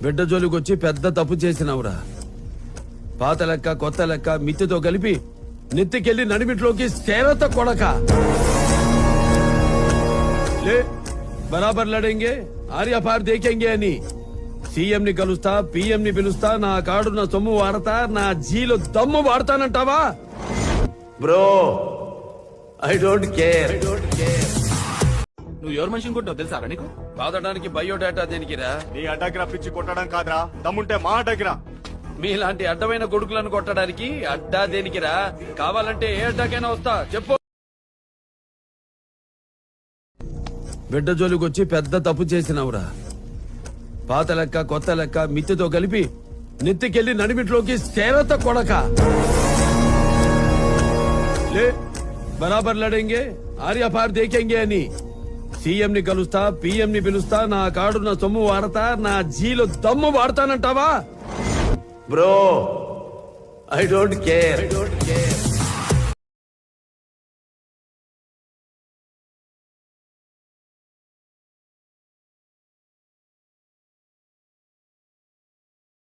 బిడ్డ జోలికొచ్చి పెద్ద తప్పు చేసినవురా. పాత లెక్క కొత్త లెక్క మిత్తితో కలిపి నెత్తికెళ్లి నడిమిట్లోకి సేరత కొడక. లే బరాబర్ లడేంగే ఆర్య పార్ దేకేంగే అని సీఎం ని కలుస్తా, పీఎం ని పిలుస్తా, నా కాడున్న సొమ్ము వాడతా, నా జీలో దమ్ము వాడతానంటావా? Bro I don't care. నువ్వు ఎవరు మనిషిని కొట్టావు తెలుసారా నీకు? బాధడానికి బయోడేటా దేనికిరా? నీ అడ్డగ్రా పిచ్చి కొట్టడం కాదురా, దమ్ముంటే మా అడ్డగ్రా. మీలాంటి అడ్డమైన కొడుకులను కొట్టడానికి అడ్డా దేనికిరా? కావాలంటే ఏ అడ్డాకైనా వస్తా, చెప్పు. బిడ్డ జోలికొచ్చి పెద్ద తప్పు చేసినవురా. పాత లెక్క కొత్త లెక్క మిత్తితో కలిపి నెత్తికెళ్లి నడిమిట్లోకి సేరత కొడక. లే బరాబర్ లడేంగే ఆర్య పార్ దేకేంగే అని సీఎం ని కలుస్తా, పీఎం ని పిలుస్తా, నా కాడున్న సొమ్ము వాడతా, నా జీలో దమ్ము వాడతానంటావా? Bro I don't care.